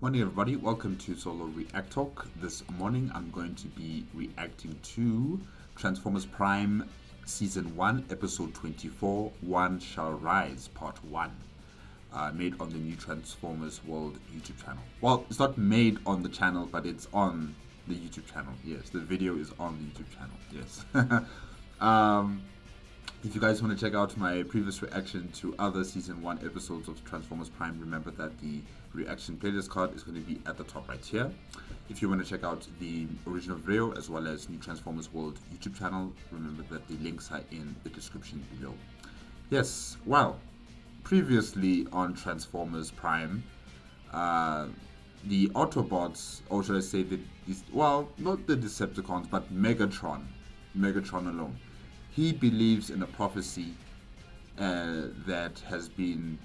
Morning, everybody. Welcome to Solo ReacTalk. This morning, I'm going to be reacting to Transformers Prime Season 1, Episode 24, One Shall Rise, Part 1, made on the new Transformers World YouTube channel. Well, it's not made on the channel, but it's on the YouTube channel. Yes, the video is on the YouTube channel. Yes. If you guys want to check out my previous reaction to other Season 1 episodes of Transformers Prime, remember that the reaction playlist card is going to be at the top right here. If you want to check out the original video as well as New Transformers World YouTube channel, remember that the links are in the description below. Yes, well, previously on Transformers Prime, the Autobots, or should I say not the Decepticons, but Megatron alone. He believes in a prophecy that has been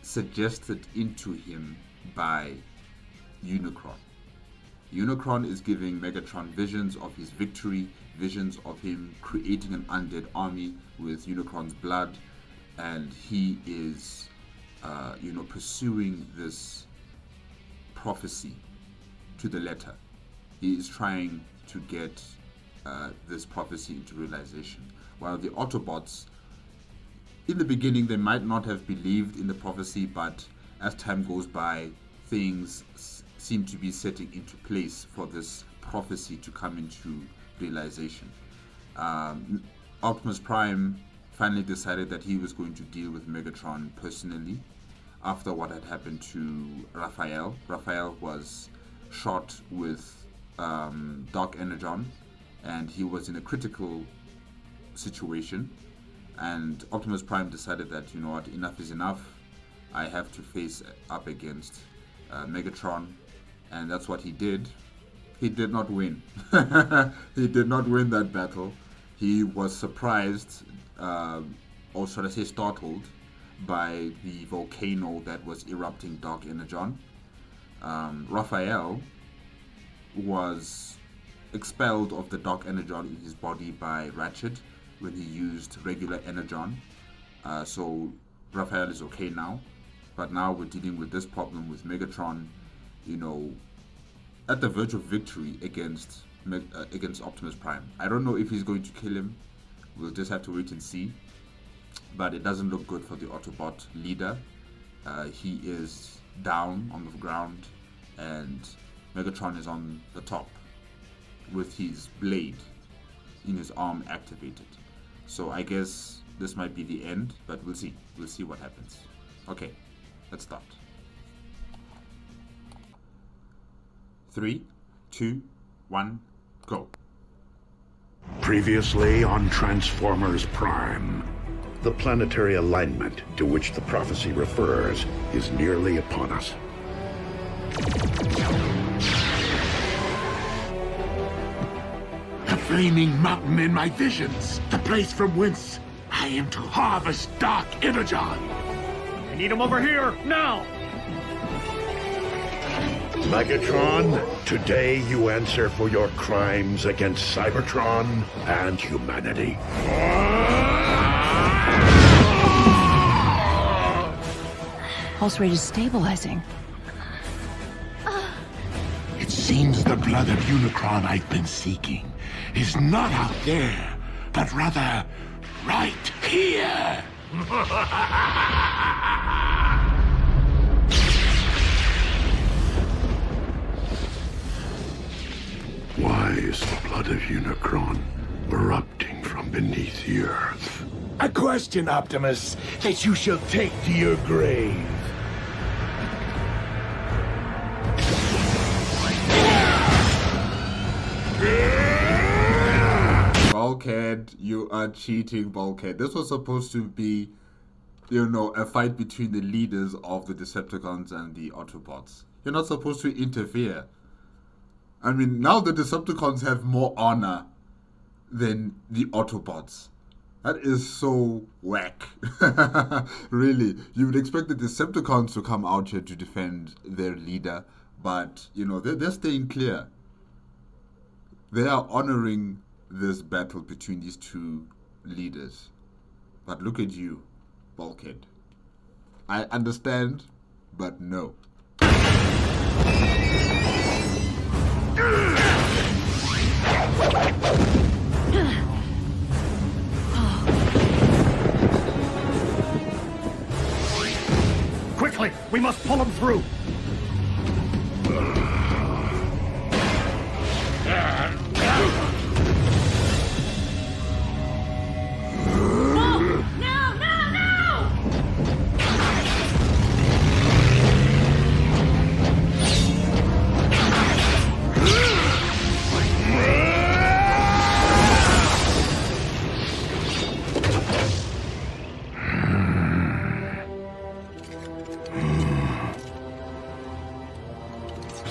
suggested into him by Unicron. Unicron is giving Megatron visions of his victory, visions of him creating an undead army with Unicron's blood, and he is, pursuing this prophecy to the letter. He is trying to get this prophecy into realization. While the Autobots, in the beginning, they might not have believed in the prophecy, but as time goes by, things seem to be setting into place for this prophecy to come into realization. Optimus Prime finally decided that he was going to deal with Megatron personally after what had happened to Raphael. Raphael was shot with Dark Energon, and he was in a critical situation, and Optimus Prime decided that, you know what, enough is enough. I have to face up against Megatron, and that's what he did. He did not win. He did not win that battle. He was surprised, or should I say startled, by the volcano that was erupting Dark Energon. Raphael was expelled of the Dark Energon in his body by Ratchet when he used regular Energon. So Raphael is okay now, but now we're dealing with this problem with Megatron, at the verge of victory against Optimus Prime. I don't know if he's going to kill him. We'll just have to wait and see. But it doesn't look good for the Autobot leader. He is down on the ground, and Megatron is on the top with his blade in his arm activated. So I guess this might be the end, but we'll see. We'll see what happens. Okay, let's start. 3, 2, 1, go. Previously on Transformers Prime. The planetary alignment to which the prophecy refers is nearly upon us. The flaming mountain in my visions, the place from whence I am to harvest Dark Energon. I need him over here, now! Megatron, today you answer for your crimes against Cybertron and humanity. Pulse rate is stabilizing. It seems the blood of Unicron I've been seeking is not out there, but rather right here. Why is the blood of Unicron erupting from beneath the earth? A question, Optimus, that you shall take to your grave. Bulkhead, you are cheating, Bulkhead. This was supposed to be, a fight between the leaders of the Decepticons and the Autobots. You're not supposed to interfere. I mean, now the Decepticons have more honor than the Autobots. That is so whack. Really, you would expect the Decepticons to come out here to defend their leader, but, they're staying clear. They are honoring this battle between these two leaders. But look at you, Bulkhead. I understand, but no. must pull him through.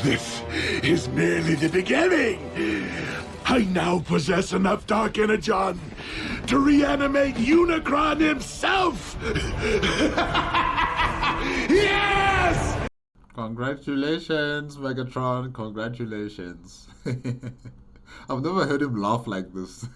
This is merely the beginning. I now possess enough Dark Energon to reanimate Unicron himself. Yes! Congratulations, Megatron. Congratulations. I've never heard him laugh like this.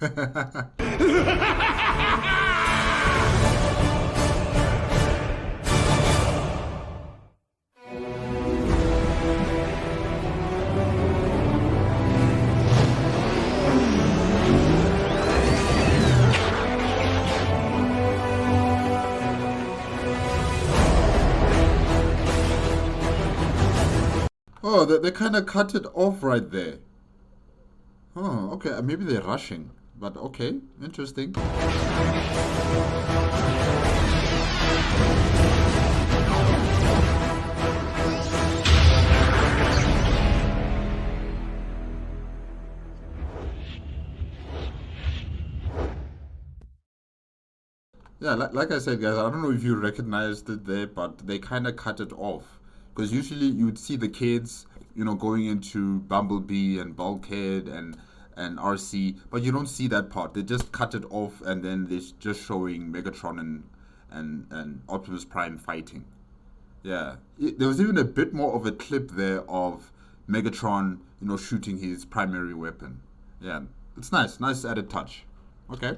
Oh, they kind of cut it off right there. Oh, okay. Maybe they're rushing. But okay, interesting. Yeah, like I said, guys, I don't know if you recognized it there, but they kind of cut it off. Because usually you would see the kids, you know, going into Bumblebee and Bulkhead and RC, but you don't see that part. They just cut it off, and then they're just showing Megatron and Optimus Prime fighting. Yeah, there was even a bit more of a clip there of Megatron, you know, shooting his primary weapon. Yeah, it's nice added touch. Okay.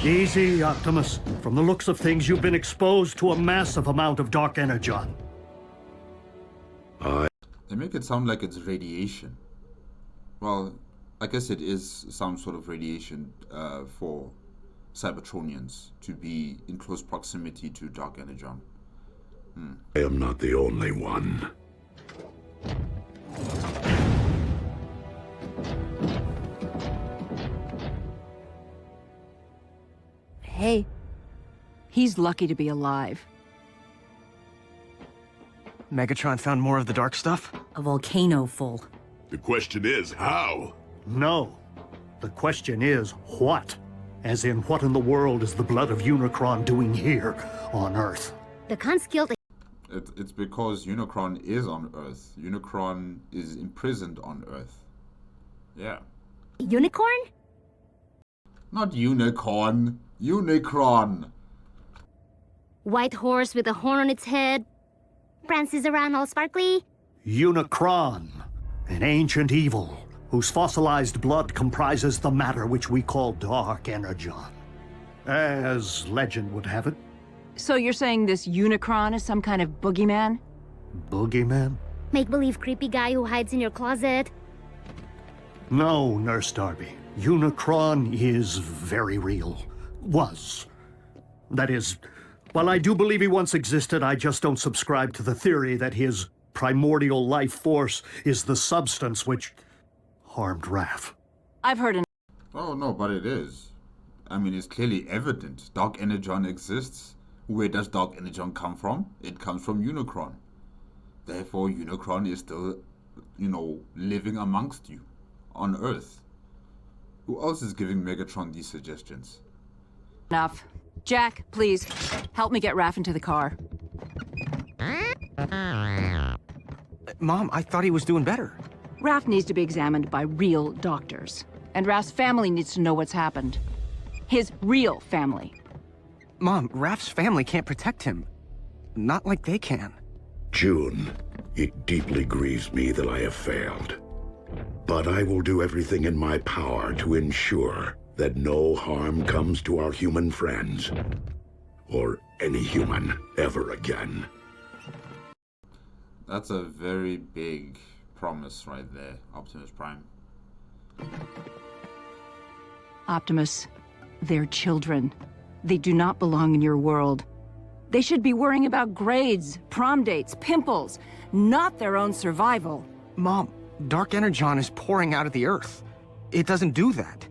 Easy, Optimus. From the looks of things, you've been exposed to a massive amount of Dark Energon. They make it sound like it's radiation. Well, I guess it is some sort of radiation for Cybertronians to be in close proximity to Dark Energon. I am not the only one. Hey, he's lucky to be alive. Megatron found more of the dark stuff? A volcano full. The question is, how? No. The question is, what? As in, what in the world is the blood of Unicron doing here on Earth? The Khans killed It's because Unicron is on Earth. Unicron is imprisoned on Earth. Yeah. a unicorn? Not unicorn. Unicron. White horse with a horn on its head. Prances around all sparkly. Unicron, an ancient evil whose fossilized blood comprises the matter which we call Dark Energon. As legend would have it. So you're saying this Unicron is some kind of boogeyman? Boogeyman? Make-believe creepy guy who hides in your closet. No, Nurse Darby. Unicron is very real. Was. That is, while I do believe he once existed, I just don't subscribe to the theory that his primordial life force is the substance which harmed Raph. I've heard an... Oh, no, but it is. I mean, it's clearly evident. Dark Energon exists. Where does Dark Energon come from? It comes from Unicron. Therefore, Unicron is still, you know, living amongst you on Earth. Who else is giving Megatron these suggestions? Enough. Jack, please, help me get Raph into the car. Mom, I thought he was doing better. Raph needs to be examined by real doctors. And Raph's family needs to know what's happened. His real family. Mom, Raph's family can't protect him. Not like they can. June, it deeply grieves me that I have failed. But I will do everything in my power to ensure that no harm comes to our human friends. Or any human ever again. That's a very big promise right there, Optimus Prime. Optimus, they're children. They do not belong in your world. They should be worrying about grades, prom dates, pimples, not their own survival. Mom, Dark Energon is pouring out of the Earth. It doesn't do that.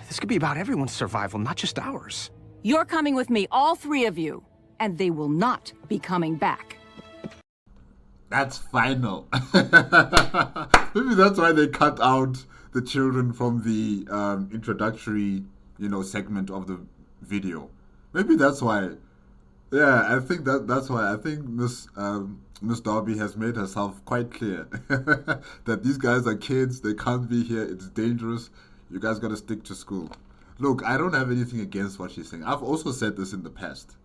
This could be about everyone's survival, not just ours. You're coming with me, all three of you, and they will not be coming back. That's final. Maybe that's why they cut out the children from the introductory, segment of the video. Maybe that's why. Yeah, I think that's why. I think Miss Darby has made herself quite clear that these guys are kids. They can't be here. It's dangerous. You guys got to stick to school. Look, I don't have anything against what she's saying. I've also said this in the past.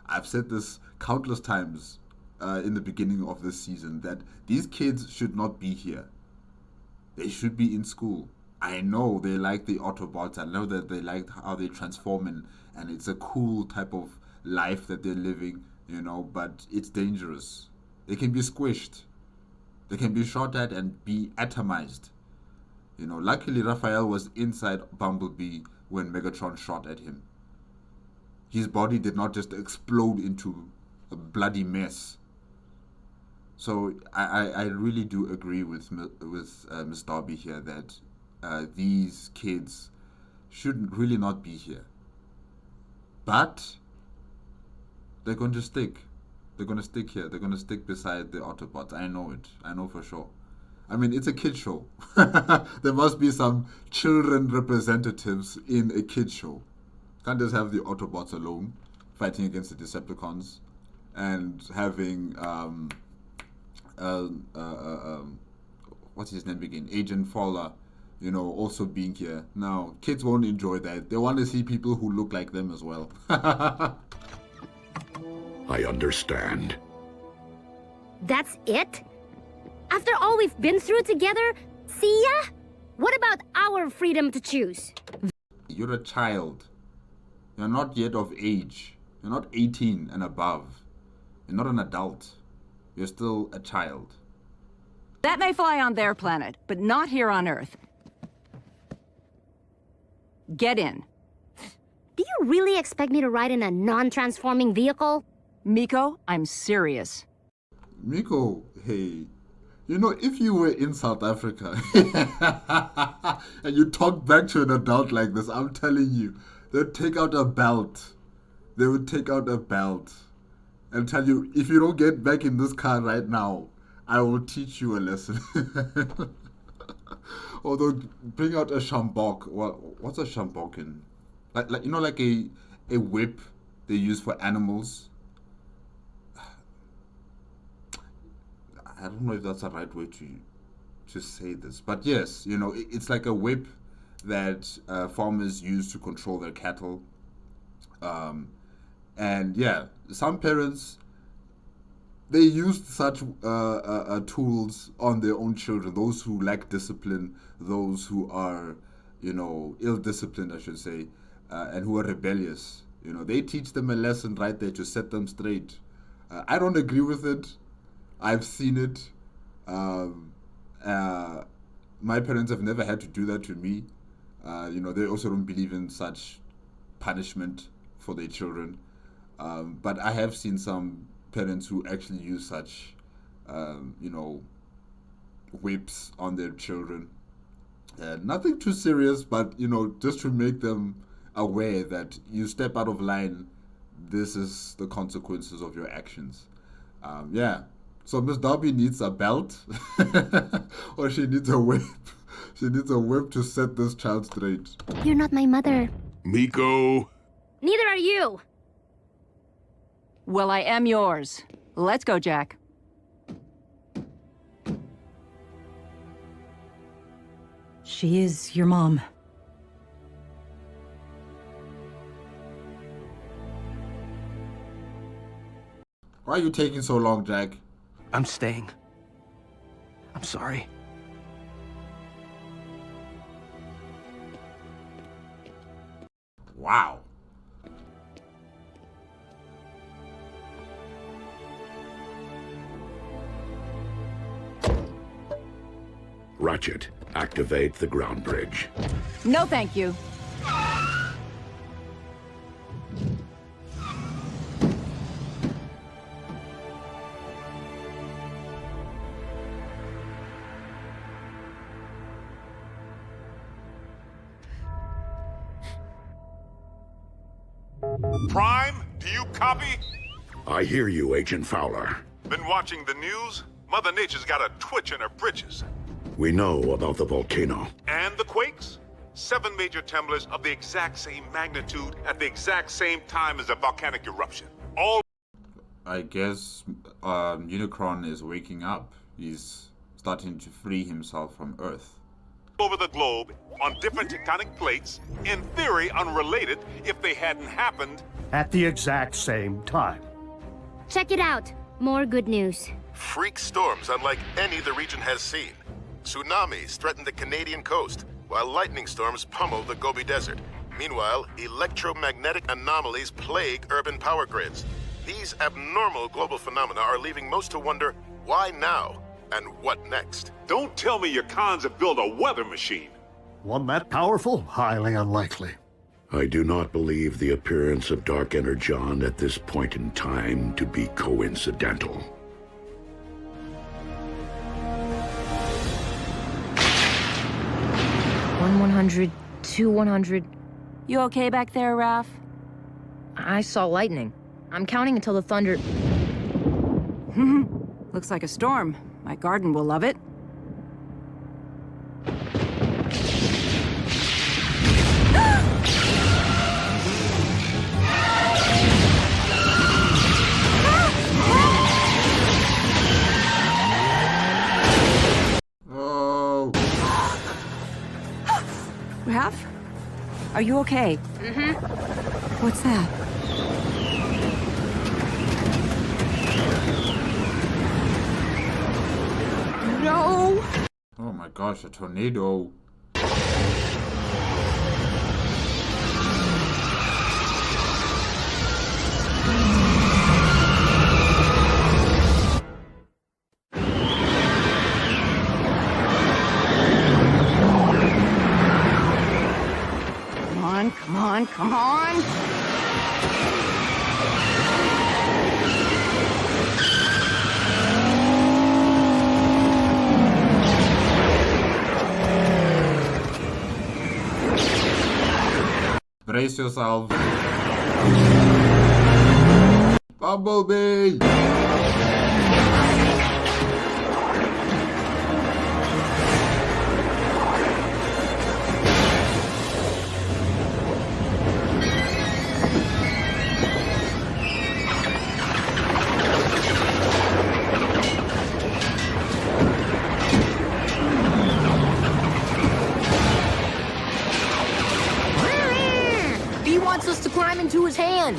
I've said this countless times in the beginning of this season, that these kids should not be here. They should be in school. I know they like the Autobots. I know that they like how they transform, and it's a cool type of life that they're living, but it's dangerous. They can be squished. They can be shot at and be atomized. Luckily Raphael was inside Bumblebee when Megatron shot at him. His body did not just explode into a bloody mess. So I really do agree with Miss Darby here that these kids should really not be here. But they're going to stick. They're going to stick here. They're going to stick beside the Autobots. I know it. I know for sure. I mean, it's a kid show. There must be some children representatives in a kid show. Can't just have the Autobots alone fighting against the Decepticons and having what's his name again? Agent Fowler, also being here. Now, kids won't enjoy that. They want to see people who look like them as well. I understand. That's it? After all we've been through together, see ya? What about our freedom to choose? You're a child. You're not yet of age. You're not 18 and above. You're not an adult. You're still a child. That may fly on their planet, but not here on Earth. Get in. Do you really expect me to ride in a non-transforming vehicle? Miko, I'm serious. Miko, hey, if you were in South Africa and you talk back to an adult like this, I'm telling you, they'd take out a belt. They would take out a belt and tell you, if you don't get back in this car right now, I will teach you a lesson. Or they'll bring out a shambok. What's a shambok in? Like a whip they use for animals. I don't know if that's the right way to say this, but yes, it's like a whip that farmers use to control their cattle. And yeah, some parents, they used such tools on their own children, those who lack discipline, those who are, ill-disciplined, I should say, and who are rebellious. They teach them a lesson right there to set them straight. I don't agree with it. I've seen it. My parents have never had to do that to me. They also don't believe in such punishment for their children. But I have seen some parents who actually use such, whips on their children. Nothing too serious, but, just to make them aware that you step out of line, this is the consequences of your actions. So Miss Darby needs a belt, or she needs a whip. She needs a whip to set this child straight. You're not my mother. Miko! Neither are you. Well, I am yours. Let's go, Jack. She is your mom. Why are you taking so long, Jack? I'm staying. I'm sorry. Wow. Ratchet, activate the ground bridge. No, thank you. Prime, do you copy? I hear you, Agent Fowler. Been watching the news? Mother Nature's got a twitch in her britches. We know about the volcano. And the quakes? 7 major tremblers of the exact same magnitude at the exact same time as a volcanic eruption. All I guess Unicron is waking up. He's starting to free himself from Earth. over the globe on different tectonic plates, in theory unrelated if they hadn't happened. At the exact same time. Check it out. More good news. Freak storms unlike any the region has seen. Tsunamis threaten the Canadian coast, while lightning storms pummel the Gobi Desert. Meanwhile, electromagnetic anomalies plague urban power grids. These abnormal global phenomena are leaving most to wonder, why now? And what next? Don't tell me your cons have built a weather machine. One that powerful? Highly unlikely. I do not believe the appearance of Dark Energon at this point in time to be coincidental. 100, 100. You okay back there, Raph? I saw lightning. I'm counting until the thunder... Looks like a storm. My garden will love it. Oh. Raph? Are you okay? What's that? No! Oh my gosh, a tornado. Come on, come on! Brace yourself. Bumblebee! He wants us to climb into his hand.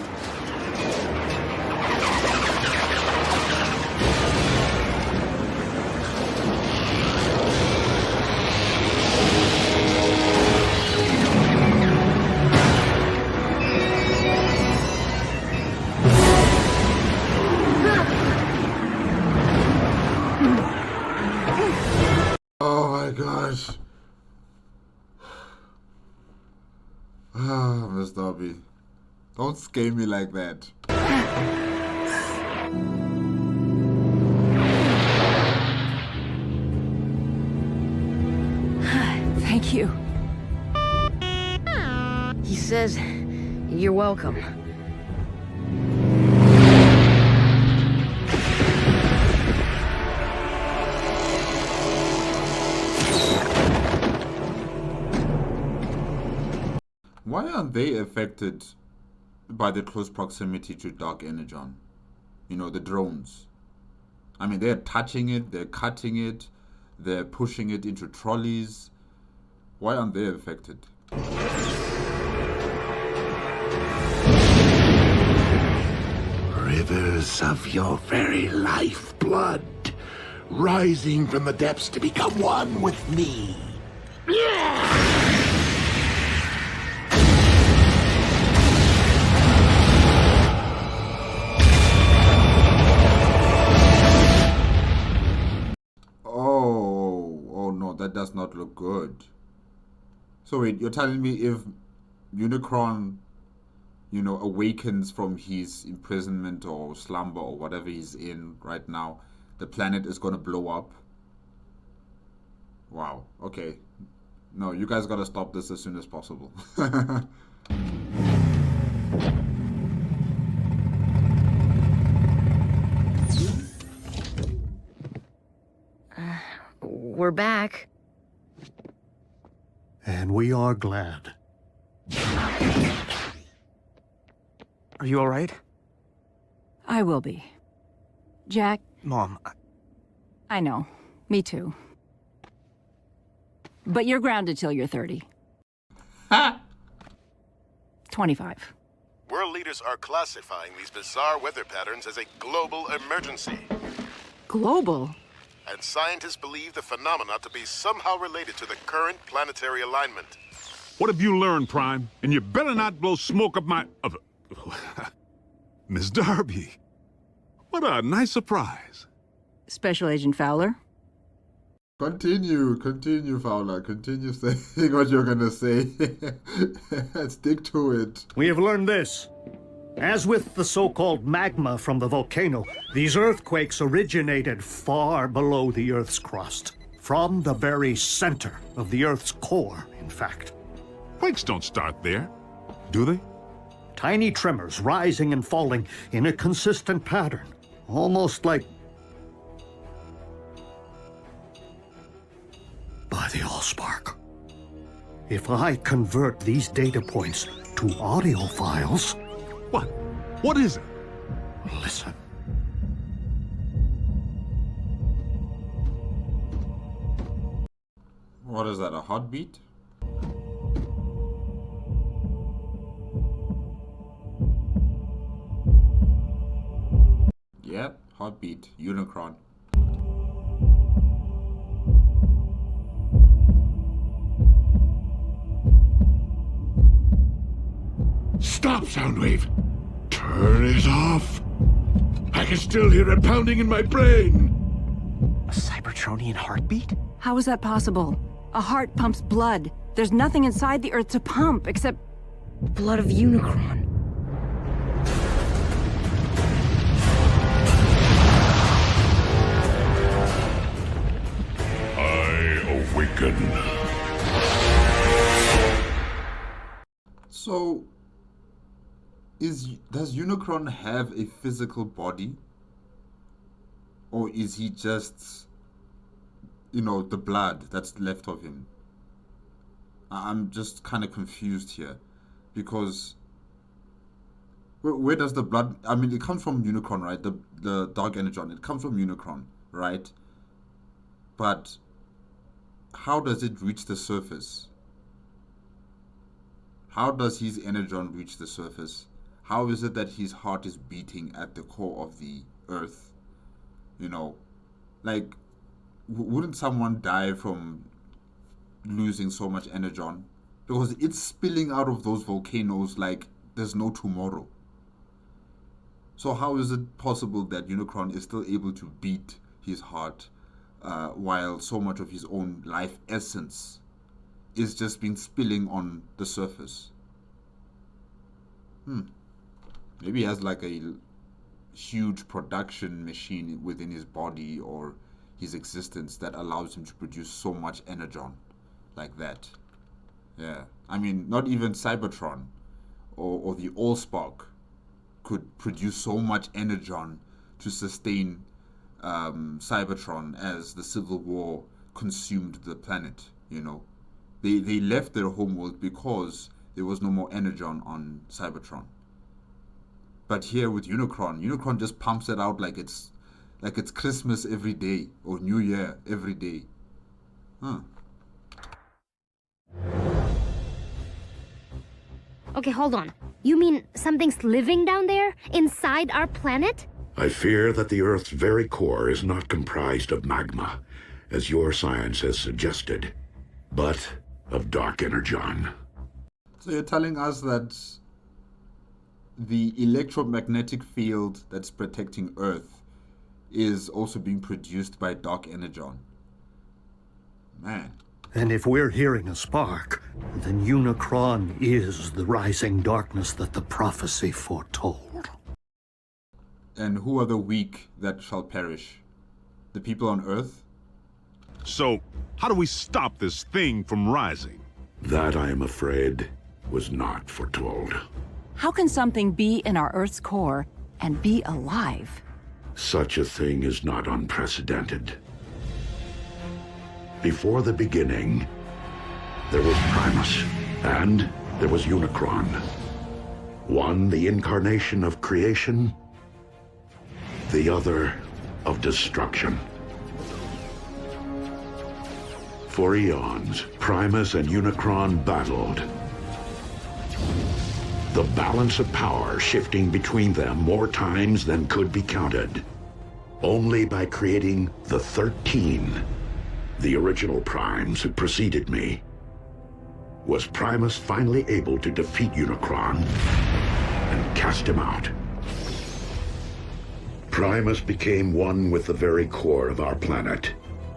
Oh my gosh. Ah, Miss Dobby. Don't scare me like that. Thank you. He says, you're welcome. Why aren't they affected by the close proximity to Dark Energon? You know, the drones. I mean, they're touching it, they're cutting it, they're pushing it into trolleys. Why aren't they affected? Rivers of your very lifeblood, rising from the depths to become one with me. Oh no, that does not look good. So wait, you're telling me if Unicron, you know, awakens from his imprisonment or slumber or whatever he's in right now, the planet is gonna blow up? Wow, okay. No, you guys gotta stop this as soon as possible. we're back. And we are glad. Are you all right? I will be. Jack? Mom, I know. Me too. But you're grounded till you're 30. Ha! 25. World leaders are classifying these bizarre weather patterns as a global emergency. Global? And scientists believe the phenomena to be somehow related to the current planetary alignment. What have you learned, Prime? And you better not blow smoke up my... Miss Darby. What a nice surprise. Special Agent Fowler? Continue, Fowler. Continue saying what you're gonna say. Stick to it. We have learned this. As with the so-called magma from the volcano, these earthquakes originated far below the Earth's crust. From the very center of the Earth's core, in fact. Quakes don't start there, do they? Tiny tremors rising and falling in a consistent pattern. Almost like... by the Allspark. If I convert these data points to audio files... What? What is it? Listen. What is that, a heartbeat? Yep, heartbeat, Unicron. Stop, Soundwave! Turn it off! I can still hear it pounding in my brain! a Cybertronian heartbeat? How is that possible? A heart pumps blood. There's nothing inside the Earth to pump except... blood of Unicron. I awaken. So, does Unicron have a physical body? Or is he just, you know, the blood that's left of him? I'm just kind of confused here. Because, where does the blood... I mean, it comes from Unicron, right? The Dark Energon, it comes from Unicron, right? But, how does it reach the surface? How does his energon reach the surface? How is it that his heart is beating at the core of the Earth? You know, like, wouldn't someone die from losing so much energon? Because it's spilling out of those volcanoes like there's no tomorrow. So how is it possible that Unicron is still able to beat his heart while so much of his own life essence is just been spilling on the surface? Maybe he has like a huge production machine within his body or his existence that allows him to produce so much energon like that. Yeah, I mean, not even Cybertron or the Allspark could produce so much energon to sustain Cybertron as the Civil War consumed the planet, you know. They left their homeworld because there was no more energon on Cybertron. But here with Unicron just pumps it out like it's Christmas every day or New Year every day. Huh. Okay, hold on. You mean something's living down there? Inside our planet? I fear that the Earth's very core is not comprised of magma, as your science has suggested, but of dark energon. So you're telling us that the electromagnetic field that's protecting Earth is also being produced by dark energon. Man. And if we're hearing a spark, then Unicron is the rising darkness that the prophecy foretold. And who are the weak that shall perish? The people on Earth? So, how do we stop this thing from rising? That, I am afraid, was not foretold. How can something be in our Earth's core and be alive? Such a thing is not unprecedented. Before the beginning, there was Primus, and there was Unicron. One the incarnation of creation, the other of destruction. For eons, Primus and Unicron battled. The balance of power shifting between them more times than could be counted. Only by creating the 13, the original primes who preceded me, was Primus finally able to defeat Unicron and cast him out. Primus became one with the very core of our planet,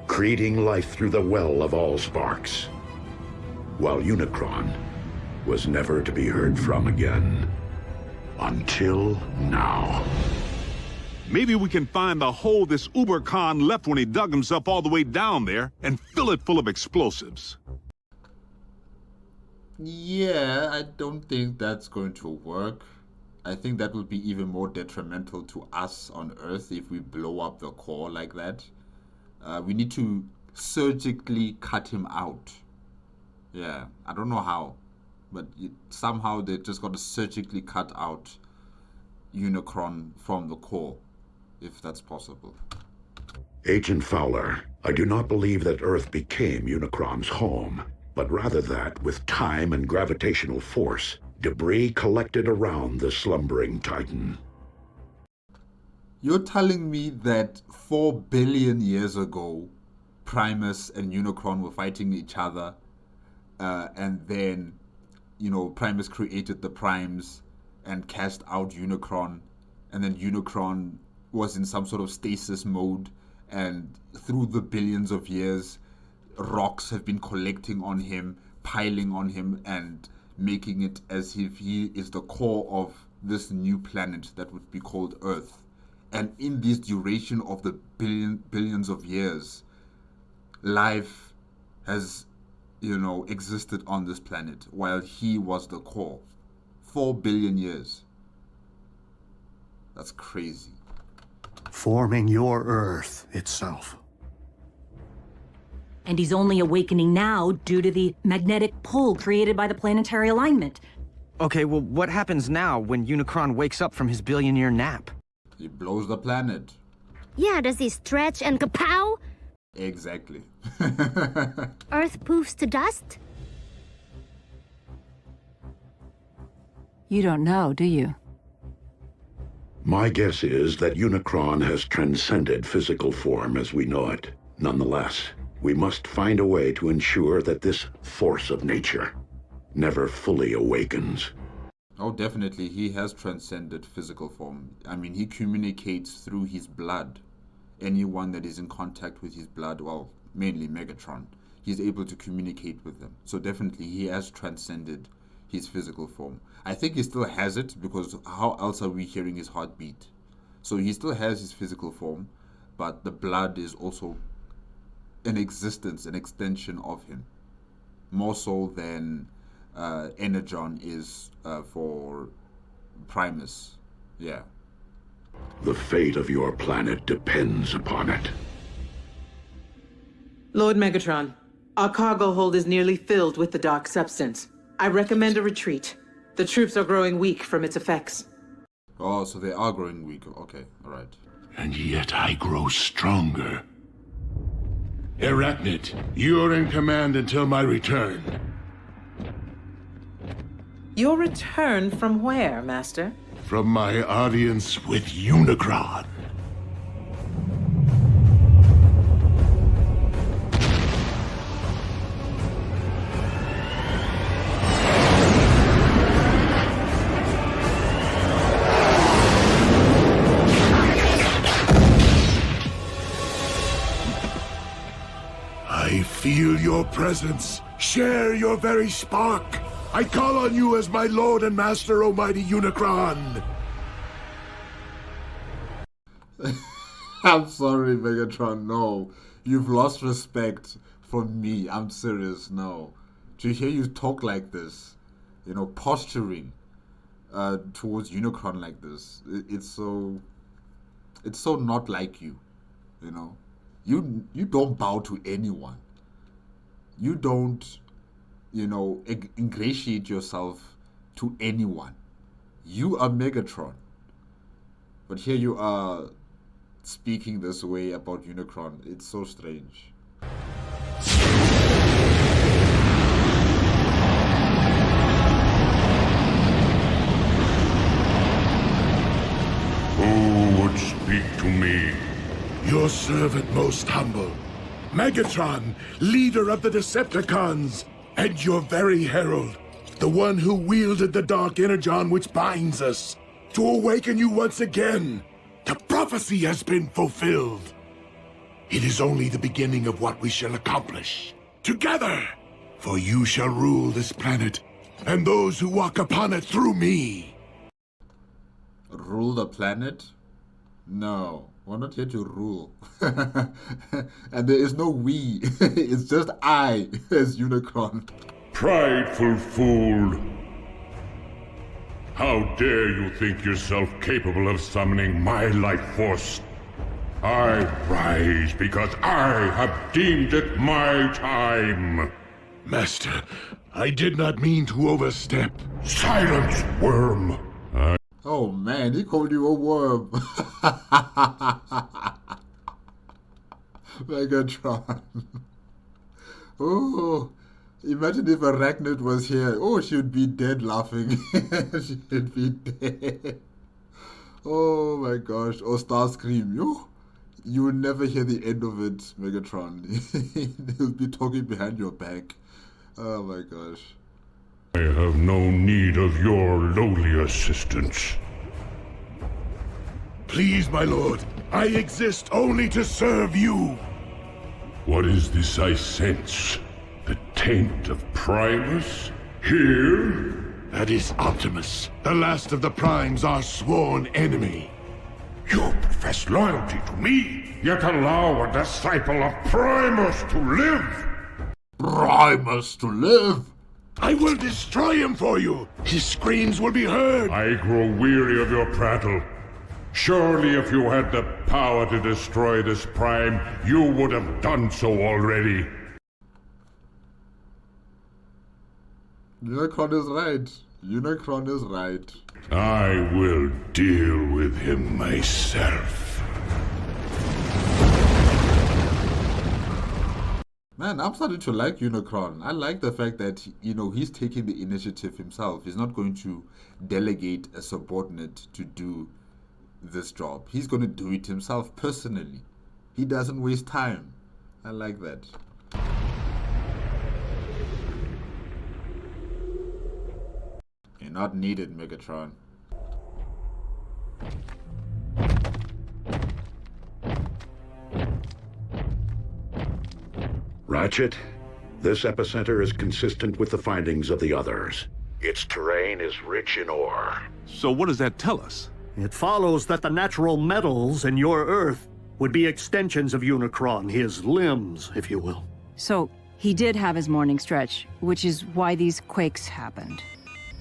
creating life through the well of all sparks, while Unicron was never to be heard from again. Until now. Maybe we can find the hole this Uber-Khan left when he dug himself all the way down there and fill it full of explosives. Yeah, I don't think that's going to work. I think that would be even more detrimental to us on Earth if we blow up the core like that. We need to surgically cut him out. Yeah, I don't know how, but somehow they just got to surgically cut out Unicron from the core, if that's possible. Agent Fowler, I do not believe that Earth became Unicron's home, but rather that, with time and gravitational force, debris collected around the slumbering Titan. You're telling me that 4 billion years ago, Primus and Unicron were fighting each other, and then, Primus created the Primes and cast out Unicron, and then Unicron was in some sort of stasis mode, and through the billions of years, rocks have been collecting on him, piling on him, and making it as if he is the core of this new planet that would be called Earth. And in this duration of the billions of years, life has, existed on this planet while he was the core. 4 billion years. That's crazy. Forming your Earth itself. And he's only awakening now due to the magnetic pull created by the planetary alignment. Okay, well, what happens now when Unicron wakes up from his billion-year nap? He blows the planet. Yeah, does he stretch and kapow? Exactly. Earth poofs to dust? You don't know, do you? My guess is that Unicron has transcended physical form as we know it. Nonetheless, we must find a way to ensure that this force of nature never fully awakens. Oh, definitely. He has transcended physical form. I mean, he communicates through his blood. Anyone that is in contact with his blood, well, mainly Megatron, he's able to communicate with them. So definitely he has transcended his physical form. I think he still has it, because how else are we hearing his heartbeat? So he still has his physical form, but the blood is also an existence, an extension of him. More so than Energon is for Primus. Yeah. The fate of your planet depends upon it. Lord Megatron, our cargo hold is nearly filled with the dark substance. I recommend a retreat. The troops are growing weak from its effects. Oh, so they are growing weak. Okay, all right. And yet I grow stronger. Arachnid, you're in command until my return. Your return from where, Master? From my audience with Unicron. I feel your presence. Share your very spark. I call on you as my lord and master, almighty Unicron. I'm sorry, Megatron, no. You've lost respect for me. I'm serious, no. To hear you talk like this, posturing towards Unicron like this, it's so not like you, You don't bow to anyone. You don't, ingratiate yourself to anyone. You are Megatron. But here you are speaking this way about Unicron. It's so strange. Who would speak to me? Your servant most humble. Megatron, leader of the Decepticons, and your very herald, the one who wielded the dark energon which binds us, to awaken you once again. The prophecy has been fulfilled. It is only the beginning of what we shall accomplish. Together! For you shall rule this planet, and those who walk upon it through me. Rule the planet? No, we're not here to rule. And there is no we. It's just I as Unicron. Prideful fool! How dare you think yourself capable of summoning my life force? I rise because I have deemed it my time. Master, I did not mean to overstep. Silence, worm! Oh man, he called you a worm. Megatron. Oh, imagine if Arachnid was here. Oh, she would be dead laughing. She would be dead. Oh my gosh. Or Starscream. You will never hear the end of it, Megatron. He'll be talking behind your back. Oh my gosh. I have no need of your lowly assistance. Please, my lord, I exist only to serve you. What is this I sense? The taint of Primus? Here? That is Optimus, the last of the Primes, our sworn enemy. You profess loyalty to me, yet allow a disciple of Primus to live? Primus to live? I will destroy him for you! His screams will be heard! I grow weary of your prattle. Surely if you had the power to destroy this Prime, you would have done so already. Unicron is right. Unicron is right. I will deal with him myself. Man, I'm starting to like Unicron. I like the fact that, he's taking the initiative himself. He's not going to delegate a subordinate to do this job. He's going to do it himself personally. He doesn't waste time. I like that. You're not needed, Megatron. Ratchet, this epicenter is consistent with the findings of the others. Its terrain is rich in ore. So what does that tell us? It follows that the natural metals in your Earth would be extensions of Unicron, his limbs, if you will. So, he did have his morning stretch, which is why these quakes happened.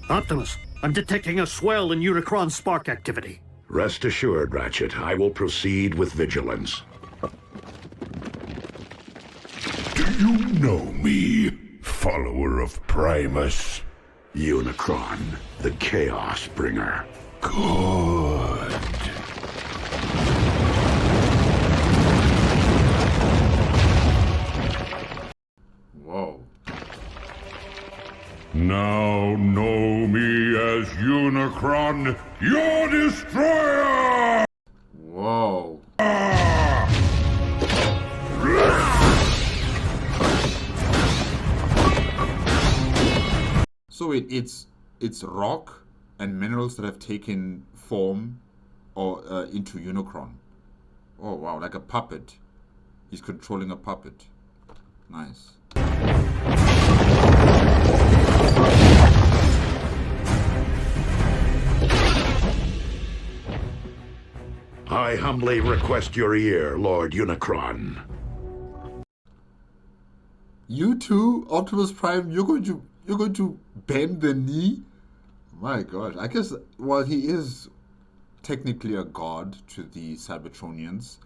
Optimus, I'm detecting a swell in Unicron spark activity. Rest assured, Ratchet, I will proceed with vigilance. Do you know me, follower of Primus? Unicron, the Chaos Bringer. Good. Whoa. Now know me as Unicron, your destroyer! Whoa. So it's rock and minerals that have taken form or into Unicron. Oh wow, like a puppet. He's controlling a puppet. Nice. I humbly request your ear, Lord Unicron. You too, Optimus Prime, you're going to bend the knee? My gosh, I guess, well, he is technically a god to the Cybertronians.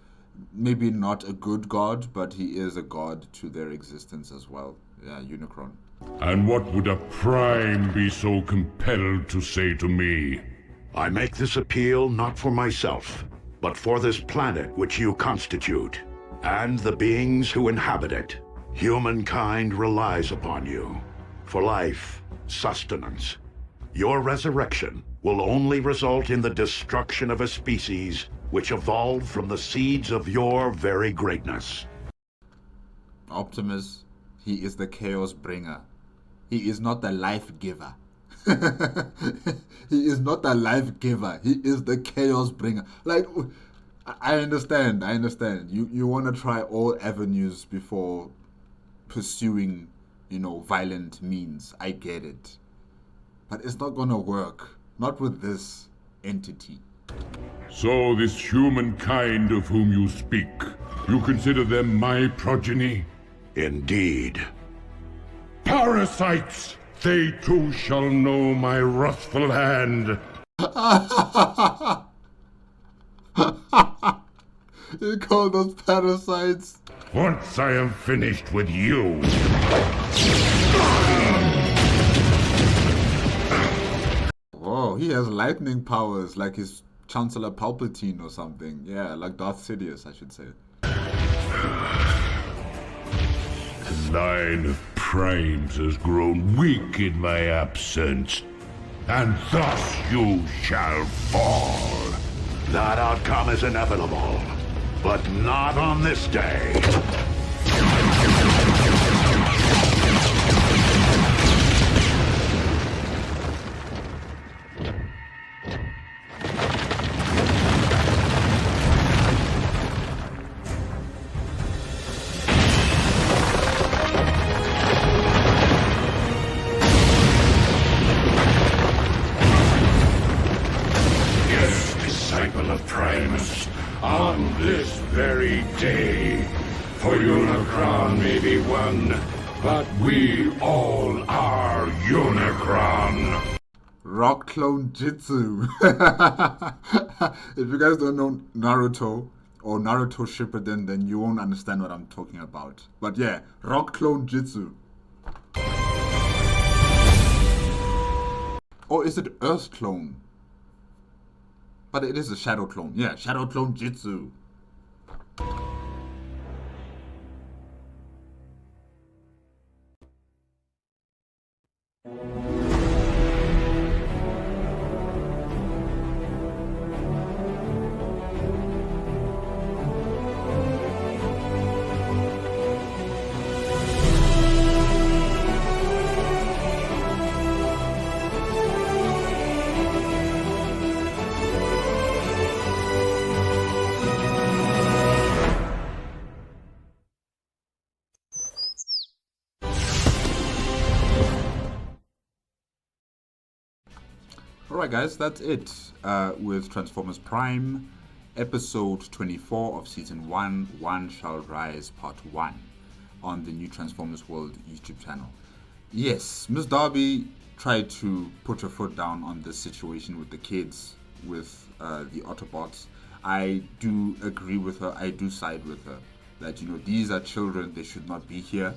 Maybe not a good god, but he is a god to their existence as well. Yeah, Unicron. And what would a Prime be so compelled to say to me? I make this appeal not for myself, but for this planet which you constitute, and the beings who inhabit it. Humankind relies upon you for life, sustenance. Your resurrection will only result in the destruction of a species which evolved from the seeds of your very greatness. Optimus, he is the chaos bringer. He is not the life giver. He is not the life giver. He is the chaos bringer. Like, I understand. You want to try all avenues before pursuing, violent means. I get it. But it's not gonna work. Not with this entity. So this humankind of whom you speak, you consider them my progeny? Indeed. Parasites! They too shall know my wrathful hand. You call those parasites? Once I am finished with you. Oh, he has lightning powers like his Chancellor Palpatine or something. Yeah, like Darth Sidious, I should say. The line of primes has grown weak in my absence, and thus you shall fall. That outcome is inevitable, but not on this day. On this very day, for Unicron may be one, but we all are Unicron. Rock clone Jitsu. If you guys don't know Naruto or Naruto Shippuden, then you won't understand what I'm talking about. But yeah, Rock clone Jitsu. Or is it Earth clone? But it is a Shadow clone. Yeah, Shadow clone Jitsu. Alright guys, that's it with Transformers Prime, episode 24 of season 1, One Shall Rise part 1 on the new Transformers World YouTube channel. Yes, Ms. Darby tried to put her foot down on this situation with the kids, with the Autobots. I do agree with her, I do side with her, that these are children, they should not be here.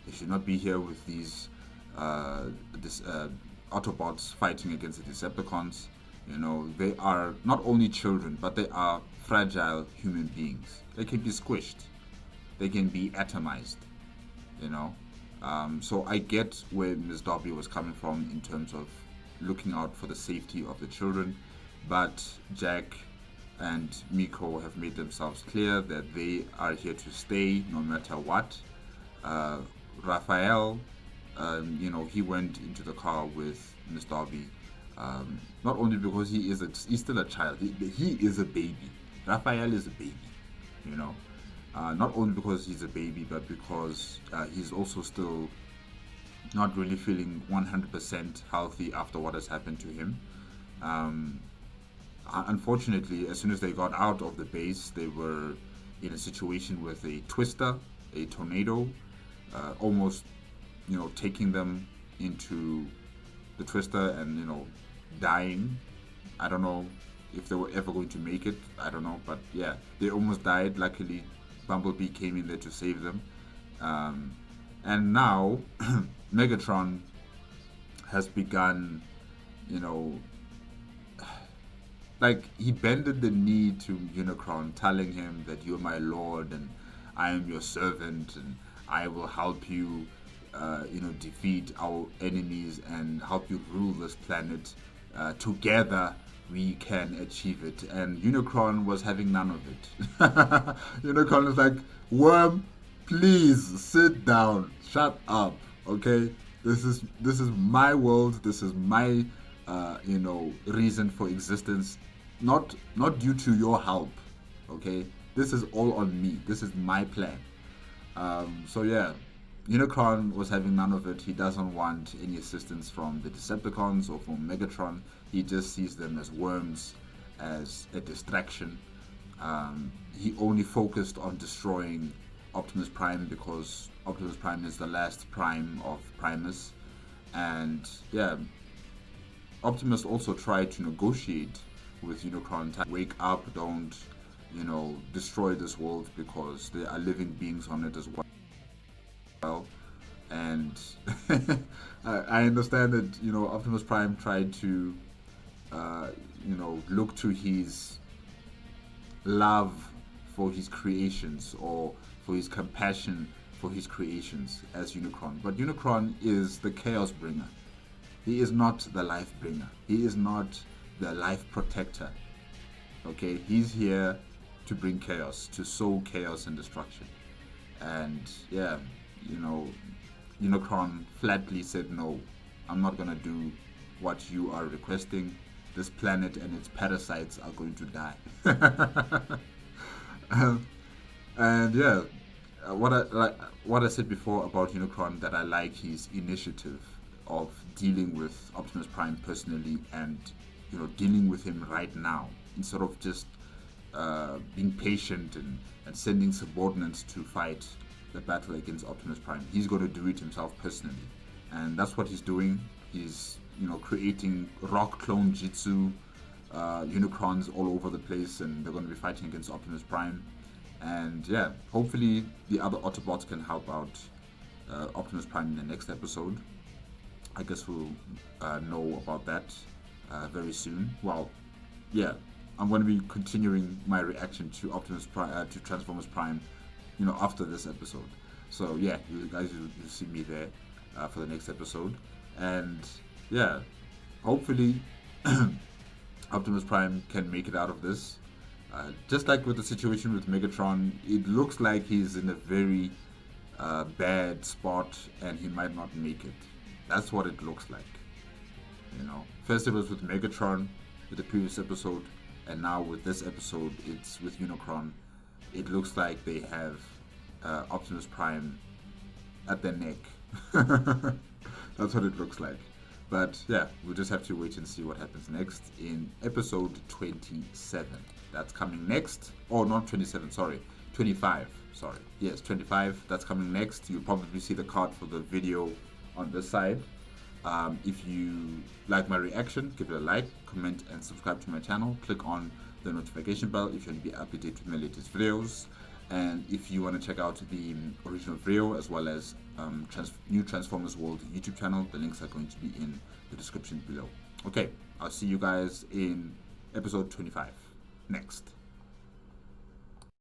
They should not be here with these Autobots fighting against the Decepticons. They are not only children, but they are fragile human beings. They can be squished. They can be atomized. So I get where Ms. Darby was coming from in terms of looking out for the safety of the children, but Jack and Miko have made themselves clear that they are here to stay no matter what. Raphael, he went into the car with Miss Darby, not only because he's still a child, he is a baby. Raphael is a baby, not only because he's a baby, but because he's also still not really feeling 100% healthy after what has happened to him. Unfortunately, as soon as they got out of the base, they were in a situation with a twister, a tornado, almost taking them into the twister and dying. I don't know if they were ever going to make it. I don't know, but yeah, they almost died. Luckily, Bumblebee came in there to save them. And now Megatron has begun, like he bended the knee to Unicron, telling him that you're my lord and I am your servant and I will help you, defeat our enemies and help you rule this planet. Together we can achieve it. And Unicron was having none of it. Unicron was like, Worm, please sit down, shut up, okay? This is my world. This is my reason for existence. Not due to your help, okay? This is all on me. This is my plan. So yeah, Unicron was having none of it. He doesn't want any assistance from the Decepticons or from Megatron. He just sees them as worms, as a distraction. He only focused on destroying Optimus Prime because Optimus Prime is the last Prime of Primus. And yeah, Optimus also tried to negotiate with Unicron to wake up, don't, destroy this world because there are living beings on it as well. And I understand that, Optimus Prime tried to, look to his love for his creations or for his compassion for his creations as Unicron. But Unicron is the chaos bringer. He is not the life bringer. He is not the life protector. Okay, he's here to bring chaos, to sow chaos and destruction. And yeah, Unicron flatly said, no, I'm not gonna do what you are requesting. This planet and its parasites are going to die. And yeah, what I said before about Unicron, that I like his initiative of dealing with Optimus Prime personally and dealing with him right now instead of just being patient and sending subordinates to fight the battle against Optimus Prime. He's going to do it himself personally, and that's what he's doing. He's creating rock clone Jitsu Unicrons all over the place, and they're going to be fighting against Optimus Prime. And yeah, hopefully the other Autobots can help out Optimus Prime in the next episode. I guess we'll know about that very soon. Well, yeah, I'm going to be continuing my reaction to Optimus Prime, to Transformers Prime, after this episode. So yeah, you guys will see me there for the next episode. And yeah, hopefully Optimus Prime can make it out of this. Just like with the situation with Megatron, it looks like he's in a very bad spot and he might not make it. That's what it looks like. First it was with Megatron with the previous episode, and now with this episode it's with Unicron. It looks like they have Optimus Prime at their neck. That's what it looks like. But yeah, we'll just have to wait and see what happens next in episode 27. That's coming next. Oh, not 27, sorry. 25, sorry. Yes, 25. That's coming next. You'll probably see the card for the video on this side. If you like my reaction, give it a like, comment, and subscribe to my channel. Click on the notification bell if you want to be updated with my latest videos. And if you want to check out the original video as well as new Transformers World YouTube channel, the links are going to be in the description below. Okay, I'll see you guys in episode 25 next.